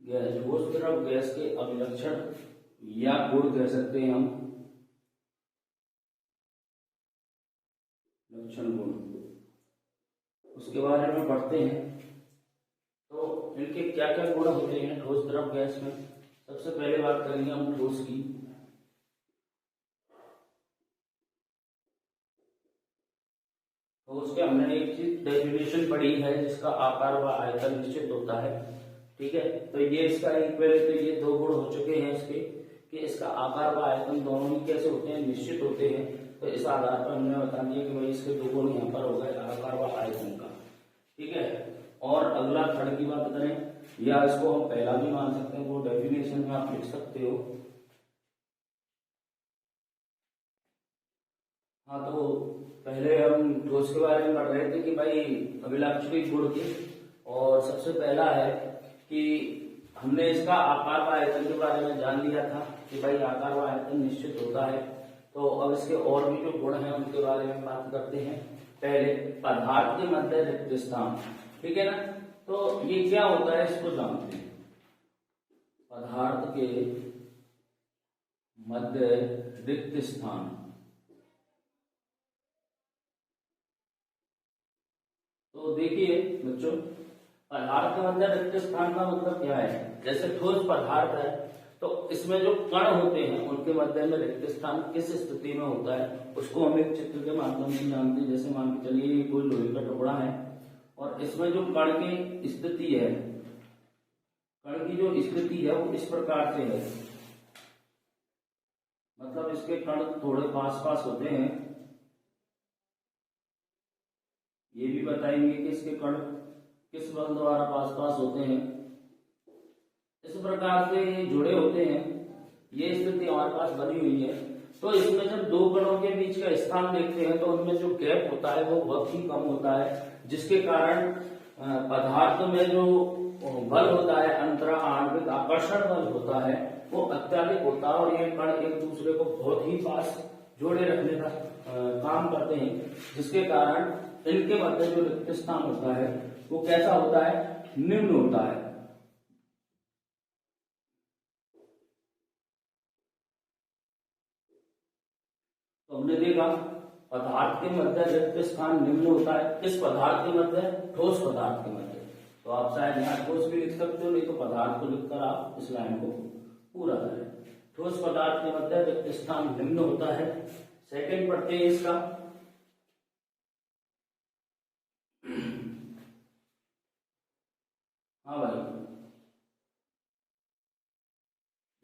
Gas, ठोस द्रव gas के अभिलक्षण या गुण कह सकते हैं हम, लक्षण गुण, उसके बारे में पढ़ते हैं। तो इनके क्या क्या गुण होते हैं ठोस द्रव गैस में। सबसे पहले बात करेंगे हम ठोस की। ठोस के हमने एक चीज डेफिनेशन पढ़ी है जिसका आकार व आयतन निश्चित होता है, ठीक है। तो ये इसका एक पहले तो ये दो गुण हो चुके हैं इसके, कि इसका आकार व आयतन दोनों ही कैसे होते हैं, निश्चित होते हैं। तो इस आधार पर हमने बता दिया कि भाई इसके दो गुण यहाँ पर हो गए आकार व आयतन का, ठीक है। और अगला थर्ड की बात करें, या इसको हम पहला भी मान सकते हैं, वो डेफिनेशन में आप लिख सकते हो। हाँ, तो पहले हम ठोस के बारे में पढ़ रहे थे कि भाई अभिलाक्षणी गुण के, और सबसे पहला है कि हमने इसका आकार व आयतन के बारे में जान लिया था कि भाई आकार व आयतन निश्चित होता है। तो अब इसके और भी जो गुण हैं उनके बारे में बात करते हैं। पहले पदार्थ के मध्य रिक्त स्थान, ठीक है ना। तो ये क्या होता है इसको जानते हैं। पदार्थ के मध्य रिक्त स्थान, तो देखिए बच्चों, पदार्थ के मध्य रिक्त स्थान का मतलब क्या है। जैसे ठोस पदार्थ है तो इसमें जो कण होते हैं उनके मध्य में रिक्त स्थान किस स्थिति में होता है उसको हम एक चित्र के माध्यम से जानते हैं। जैसे मान के चलिए कोई लोहे का टुकड़ा है और इसमें जो कण की स्थिति है, कण की जो स्थिति है वो इस प्रकार से है, मतलब इसके कण थोड़े पास पास होते हैं। ये भी बताएंगे कि इसके कण किस बल द्वारा पास पास होते हैं। इस प्रकार से ये जुड़े होते हैं, ये स्थिति हमारे पास बनी हुई है। तो इसमें जब दो कणों के बीच का स्थान देखते हैं तो उनमें जो गैप होता है वो बहुत ही कम होता है, जिसके कारण पदार्थ में जो बल होता है, अंतरा आणविक आकर्षण बल होता है, वो अत्यधिक होता है और ये कण एक दूसरे को बहुत ही पास जोड़े रखने का काम करते हैं, जिसके कारण इनके मध्य जो रिक्त स्थान होता है वो कैसा होता है, निम्न होता है। तो हमने देखा पदार्थ के मध्य रिक्त स्थान निम्न होता है। किस पदार्थ के मध्य, ठोस पदार्थ के मध्य। तो आप शायद यहाँ ठोस भी लिख सकते हो, नहीं तो पदार्थ को लिखकर आप इस लाइन को पूरा करें। ठोस पदार्थ के मध्य रिक्त स्थान निम्न होता है। सेकंड पढ़ते हैं इसका, हाँ भाई,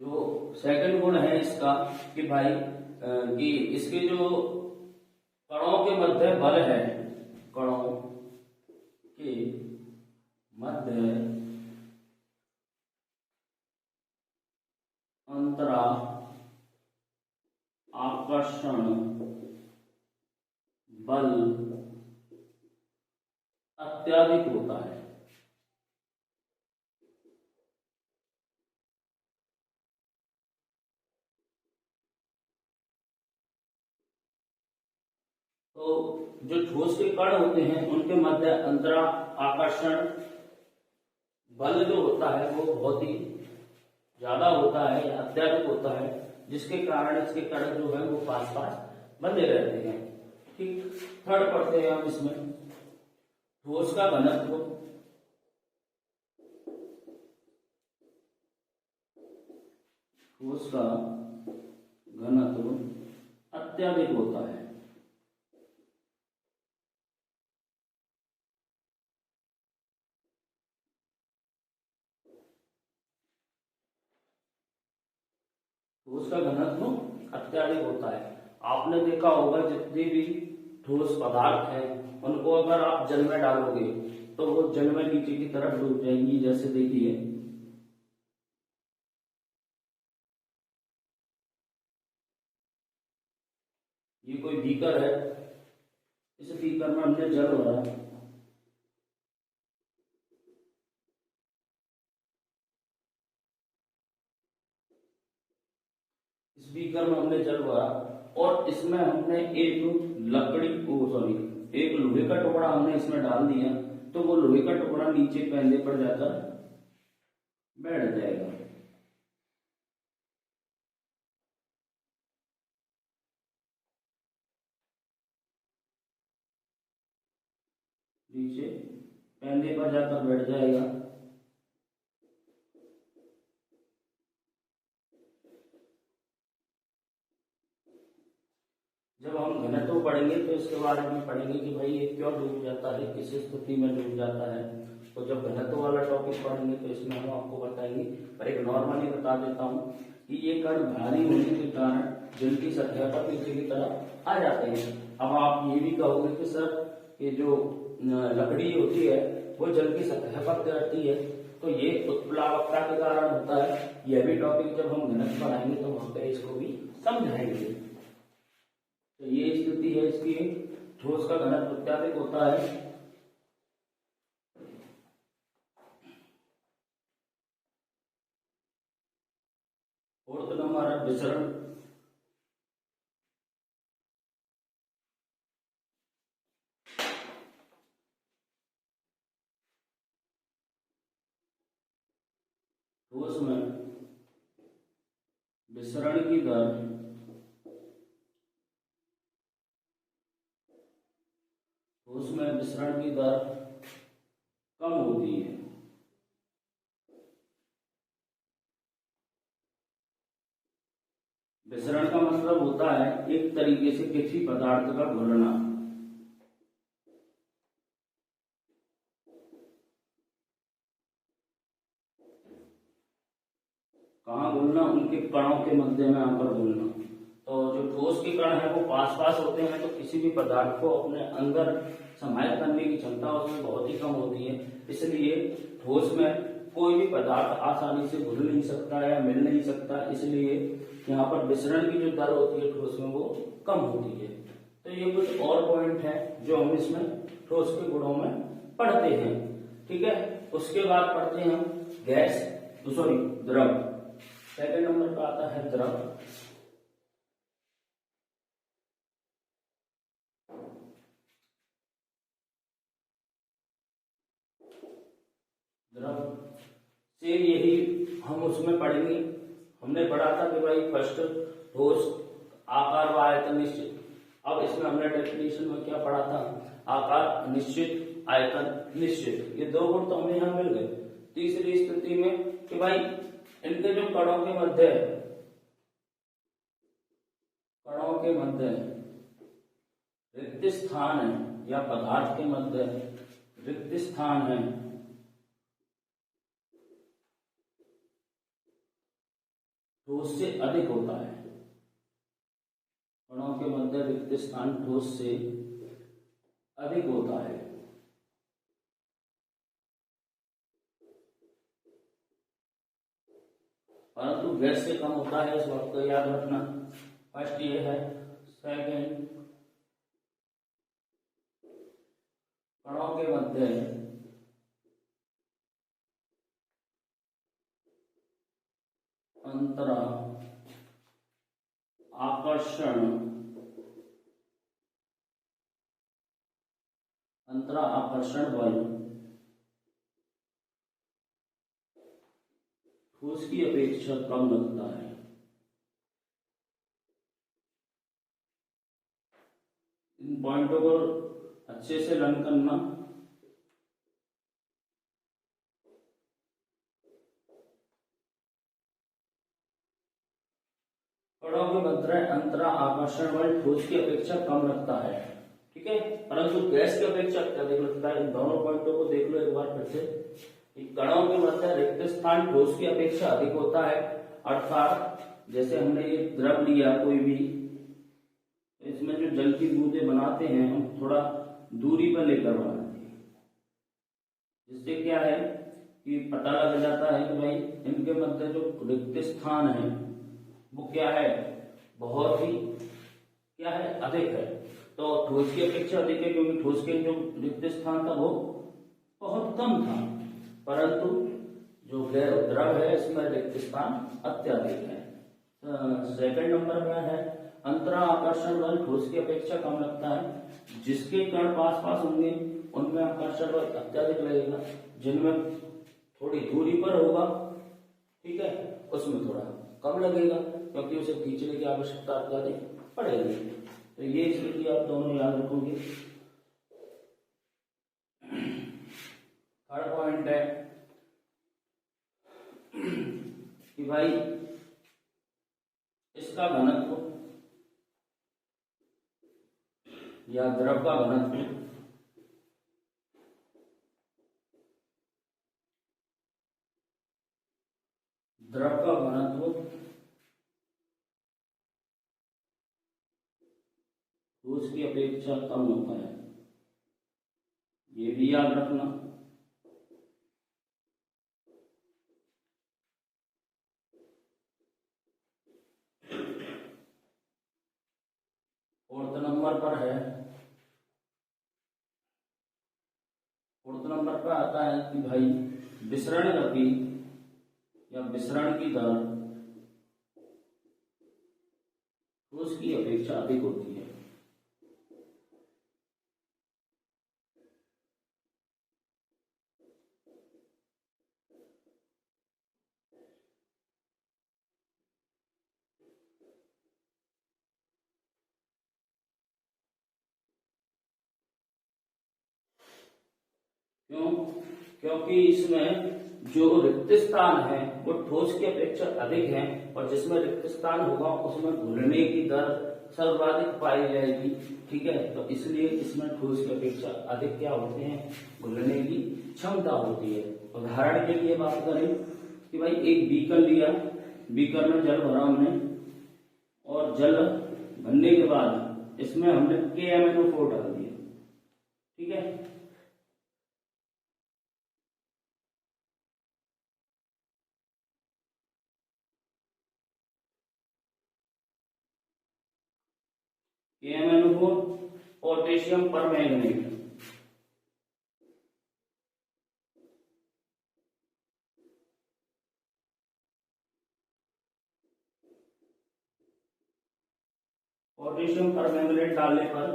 जो सेकंड गुण है इसका कि भाई कि इसके जो कणों के मध्य बल है, कणों के मध्य अंतरा आकर्षण बल अत्यधिक होता है। तो जो ठोस के कण होते हैं उनके मध्य अंतरा आकर्षण बल जो होता है वो बहुत ही ज्यादा होता है या अत्यधिक होता है, जिसके कारण इसके कण जो है वो पास पास बंधे रहते हैं। ठीक, थर्ड पढ़ते हैं हम इसमें, ठोस का घनत्व, ठोस का घनत्व अत्यधिक होता है। ठोस का घनत्व अत्यधिक होता है। आपने देखा होगा जितने भी ठोस पदार्थ हैं उनको अगर आप जल में डालोगे तो वो जल में नीचे की तरफ डूब जाएंगी। जैसे देखिए ये कोई बीकर है, इस बीकर में हमने जल भरा, इस बीकर में हमने जल भरा और इसमें हमने एक लकड़ी को एक लोहे का टुकड़ा हमने इसमें डाल दिया, तो वो लोहे का टुकड़ा नीचे पहले पड़ जाकर बैठ जाएगा। नीचे पहले पर जाकर बैठ जाएगा। जब हम घनत्व पढ़ेंगे तो इसके बारे में पढ़ेंगे कि भाई ये क्यों डूब जाता है, किस स्थिति में डूब जाता है। तो जब घनत्व वाला टॉपिक पढ़ेंगे तो इसमें हम आपको बताएंगे, पर एक नॉर्मली बता देता हूँ कि ये कण भारी होने के कारण जल की सतह पर पीछे की तरफ आ जाते हैं। अब आप ये भी कहोगे कि सर ये जो लकड़ी होती है वो जल की सतह पर तैरती है, तो ये उत्प्लावकता के कारण होता है। यह भी टॉपिक जब हम घनत्व पढ़ाएंगे तो वहां पर इसको भी समझाएंगे। तो ये स्थिति है इसकी, ठोस का घनत्व अत्याधिक होता है। फोर्थ नंबर है विसरण। ठोस में विसरण की दर उसमें विसरण की दर कम होती है। विसरण का मतलब होता है एक तरीके से किसी पदार्थ का घुलना। कहाँ घुलना? उनके कणों के मध्य में आकर घुलना। तो जो ठोस के कण है वो पास पास होते हैं, तो किसी भी पदार्थ को अपने अंदर समाहित करने की क्षमता उसमें बहुत ही कम होती है। इसलिए ठोस में कोई भी पदार्थ आसानी से घुल नहीं सकता या मिल नहीं सकता, इसलिए यहाँ पर विसरण की जो दर होती है ठोस में वो कम होती है। तो ये कुछ और पॉइंट है जो हम इसमें ठोस के गुणों में पढ़ते हैं। ठीक है, उसके बाद पढ़ते हैं हम गैस, सॉरी द्रव। सेकंड नंबर पर आता है द्रव। द्रव से यही हम उसमें पढ़ेंगे। हमने पढ़ा था कि भाई फर्स्ट ठोस, आकार व आयतन निश्चित। अब इसमें हमने डेफिनेशन में क्या पढ़ा था? आकार निश्चित, आयतन निश्चित। ये दो गुण तो हमें यहाँ मिल गए। तीसरी स्थिति में कि भाई इनके जो कणों के मध्य रिक्त स्थान है या पदार्थ के मध्य रिक्त स्थान है, ठोस से अधिक होता है। कणों के मध्य रिक्त स्थान ठोस से अधिक होता है। परंतु गैस से कम होता है, इस बात को याद रखना। फर्स्ट ये है। सेकंड, कणों के मध्य अंतरा आकर्षण बल ठोस की अपेक्षा कम लगता है। इन पॉइंटों को अच्छे से लर्न करना। कणों के मध्य अंतरा आकर्षण बल ठोस की अपेक्षा कम लगता है, ठीक है, परंतु गैस की अपेक्षा अधिक लगता है। इन दोनों पॉइंटों को देख लो एक बार फिर से। कणों के मध्य रिक्त स्थान ठोस की अपेक्षा अधिक होता है, अर्थात जैसे हमने ये द्रव लिया कोई भी, इसमें जो जल की बूंदें बनाते हैं हम थोड़ा दूरी पर लेकर बनाते हैं, जिससे क्या है कि पता लग जाता है कि भाई इनके मध्य जो रिक्त स्थान है वो क्या है, बहुत ही क्या है, अधिक है। तो ठोस की अपेक्षा अधिक है क्योंकि ठोस के जो रिक्त स्थान था वो बहुत कम था, परंतु जो द्रव है इसमें रिक्त स्थान अत्यधिक है। सेकंड नंबर में है अंतरा आकर्षण बल ठोस की अपेक्षा कम लगता है। जिसके कण पास पास होंगे उनमें आकर्षण बल अत्यधिक लगेगा, जिनमें थोड़ी दूरी पर होगा ठीक है, उसमें थोड़ा कम लगेगा क्योंकि उसे खींचने की आवश्यकता ज्यादा पड़ेगी। तो ये स्थिति आप दोनों याद रखोगे। थर्ड पॉइंट है कि भाई इसका घनत्व या द्रव का घनत्व ठोस की अपेक्षा कम होता है, ये भी याद रखना। फोर्थ नंबर पर है, फोर्थ नंबर पर आता है कि भाई विसरण गति या विसरण की दर ठोस की अपेक्षा अधिक होती है। क्यों? क्योंकि इसमें जो रिक्त स्थान है वो ठोस की अपेक्षा अधिक है और जिसमें रिक्त स्थान होगा उसमें घुलने की दर सर्वाधिक पाई जाएगी। ठीक है, तो इसलिए इसमें ठोस की अपेक्षा अधिक क्या होते हैं, घुलने की क्षमता होती है। उदाहरण के लिए बात करें कि भाई एक बीकर लिया, बीकर में जल भरा हमने और जल भरने के बाद इसमें हमने KMnO4 डाल दिया। ठीक है, KMnO4 potassium permanganate, potassium permanganate डालने पर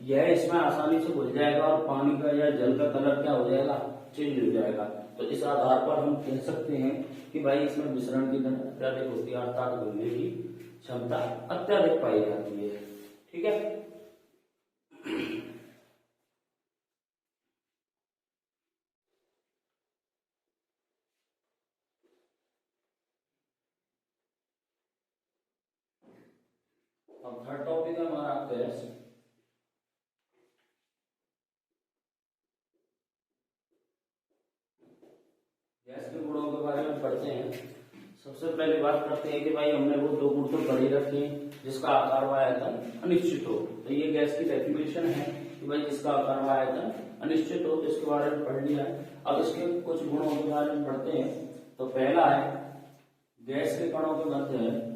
यह इसमें आसानी से घुल जाएगा और पानी का या जल का कलर क्या हो जाएगा, चेंज हो जाएगा। तो इस आधार पर हम कह सकते हैं कि भाई इसमें मिश्रण की दर अत्यधिक होती है अर्थात घुलने की क्षमता अत्यधिक पाई जाती है। ठीक है, अब थर्ड टॉपिक है हमारा गैस। गैस के गुणों के बारे में पढ़ते हैं। सबसे पहले बात करते हैं कि भाई हमने वो दो गुण तो पढ़ ही रखे हैं, जिसका आकार व आयतन अनिश्चित हो। तो ये गैस की डेफिनेशन है कि भाई जिसका आकार व आयतन अनिश्चित हो, तो इसके बारे में पढ़ लिया है। अब इसके कुछ गुणों के बारे में पढ़ते हैं। तो पहला है गैस के कणों के मध्य है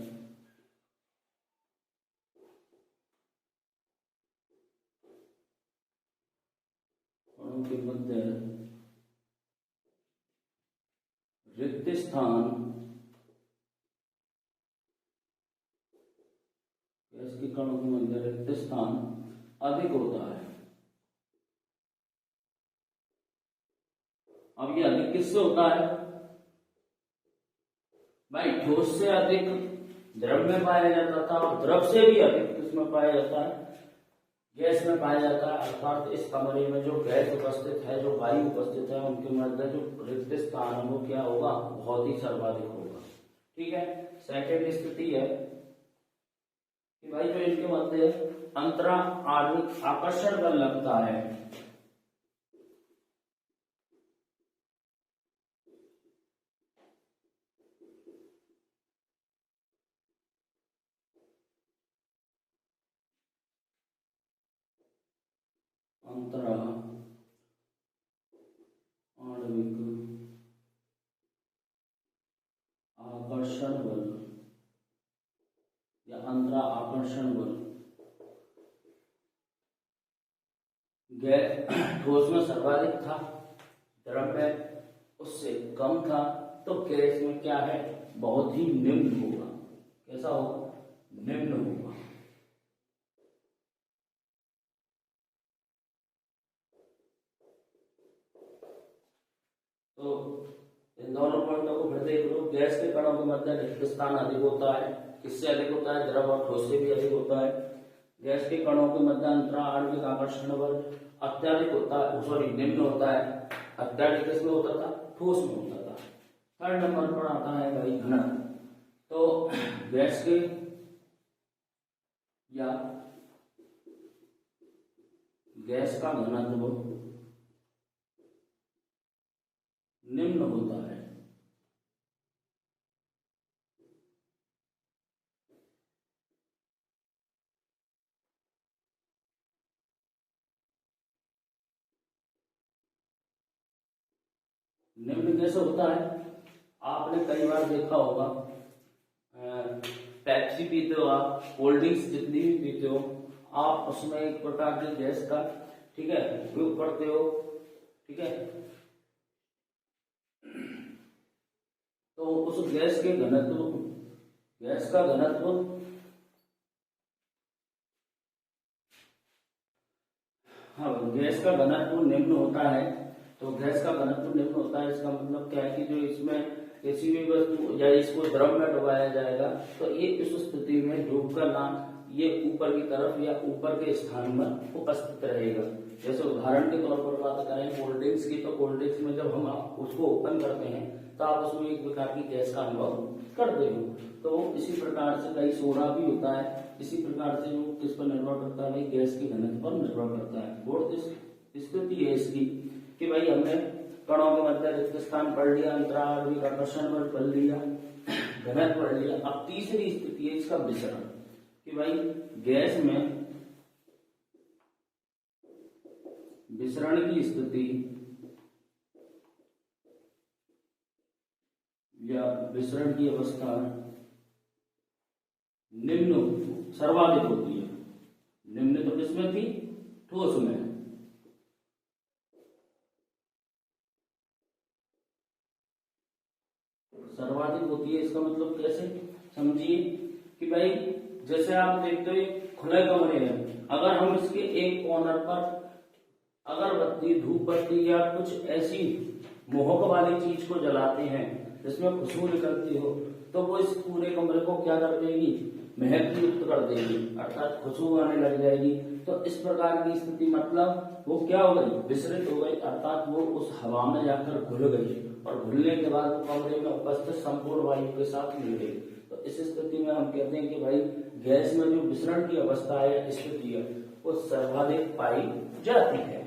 रिक्त स्थान, गैस के कणों के मध्य रिक्त स्थान अधिक होता है। अब ये अधिक किससे होता है भाई, ठोस से अधिक द्रव में पाया जाता था और द्रव से भी अधिक किसमें पाया जाता है, गैस में पाया जाता है। अर्थात इस कमरे में जो गैस उपस्थित है, जो वायु उपस्थित है, उनके मध्य जो रिक्त स्थान है वो क्या होगा, बहुत ही सर्वाधिक होगा। ठीक है, सेकंड स्थिति है कि भाई जो इनके मध्य अंतरा आकर्षण बल लगता है, अंतरा आणविक आकर्षण बल या अंतरा आकर्षण बल गैस ठोस में सर्वाधिक था, द्रव में उससे कम था, तो गैस में क्या है, बहुत ही निम्न होगा। कैसा होगा, निम्न होगा। तो इन दोनों पॉइंटों को फिर देख लो। गैस के कणों के मध्य रिक्त स्थान अधिक होता है, किससे अधिक होता है? द्रव और ठोस से भी अधिक होता है। गैस के कणों के मध्य अंतराल आणविक आकर्षण बल अत्यधिक होता है, सॉरी निम्न होता है। अत्यधिक किसमें होता था? ठोस में होता था। थर्ड नंबर पर आता है भाई घनत्व। तो गैस के या गैस का घनत्व निम्न होता है। निम्न कैसे होता है? आपने कई बार देखा होगा, पेप्सी पीते हो आप, कोल्ड ड्रिंक्स जितनी भी पीते हो आप, उसमें एक प्रकार की गैस का, ठीक है, उपयोग करते हो, ठीक है। तो उस गैस के घनत्व, गैस का घनत्व हाँ, गैस का घनत्व निम्न होता है। तो गैस का घनत्व निम्न होता है, इसका मतलब क्या है कि जो इसमें किसी भी वस्तु या इसको द्रव में डुबाया जाएगा तो ये इस स्थिति में डूबकर ना ये ऊपर की तरफ या ऊपर के स्थान में उपस्थित रहेगा। जैसे उदाहरण के तौर पर बात करें कोल्ड ड्रिंक्स की, तो कोल्ड ड्रिंक्स में जब हम उसको ओपन करते हैं तो आप उसमें एक प्रकार की गैस का अनुभव करते हो। तो इसी प्रकार से कई सोडा भी होता है, इसी प्रकार से जो किस पर निर्भर करता है? भाई गैस के घनत्व पर निर्भर करता है। फोर्थ स्थिति है इसकी कि भाई हमने कणों के मध्य रिक्त स्थान पढ़ लिया, अंतराल आणविक आकर्षण बल पढ़ लिया, घनत्व पढ़ लिया। अब तीसरी स्थिति है इसका विसरण, कि भाई गैस में विसरण की स्थिति या विसरण की अवस्था निम्न सर्वाधिक होती है। निम्न तो किसमें थी? ठोस में। सर्वाधिक होती है, इसका मतलब कैसे समझिए कि भाई जैसे आप देखते हो खुले कमरे हैं, अगर हम इसके एक कॉर्नर पर अगरबत्ती, धूप बत्ती या कुछ ऐसी मोहक वाली चीज को जलाते हैं जिसमें खुशबू निकलती हो, तो वो इस पूरे कमरे को क्या कर देगी? महक युक्त कर देगी, अर्थात खुशबू आने लग जाएगी। तो इस प्रकार की स्थिति मतलब वो क्या हो गई? विसरित हो गई, अर्थात वो उस हवा में जाकर घुल गई और घुलने के बाद वो कमरे में उपस्थित संपूर्ण वायु के साथ मिल गई। तो इस स्थिति में हम कहते हैं कि भाई गैस में जो विसरण की अवस्था है या स्थिति है वो सर्वाधिक पाई जाती है।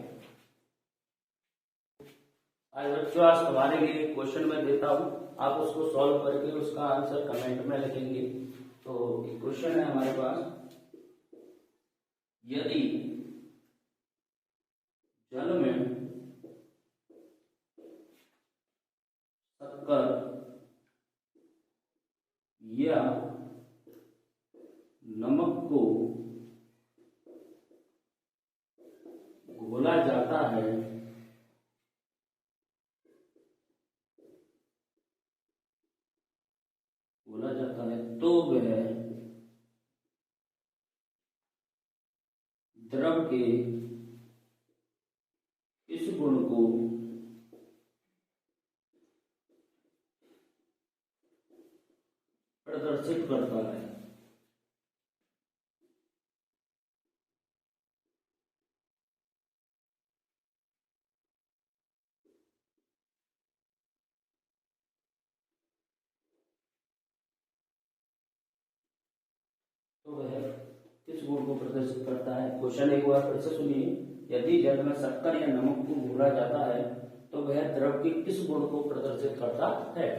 आज बच्चों आज तुम्हारे लिए क्वेश्चन मैं देता हूं, आप उसको सॉल्व करके उसका आंसर कमेंट में लिखेंगे। तो क्वेश्चन है हमारे पास, यदि जल में शक्कर या नमक को घोला जाता है तो वह द्रव के इस गुण को प्रदर्शित करता है। तो वह किस गुण को प्रदर्शित करता है? क्वेश्चन एक बार फिर से सुनिए, यदि जल में शक्कर या नमक को घोला जाता है तो वह द्रव के किस गुण को प्रदर्शित करता है?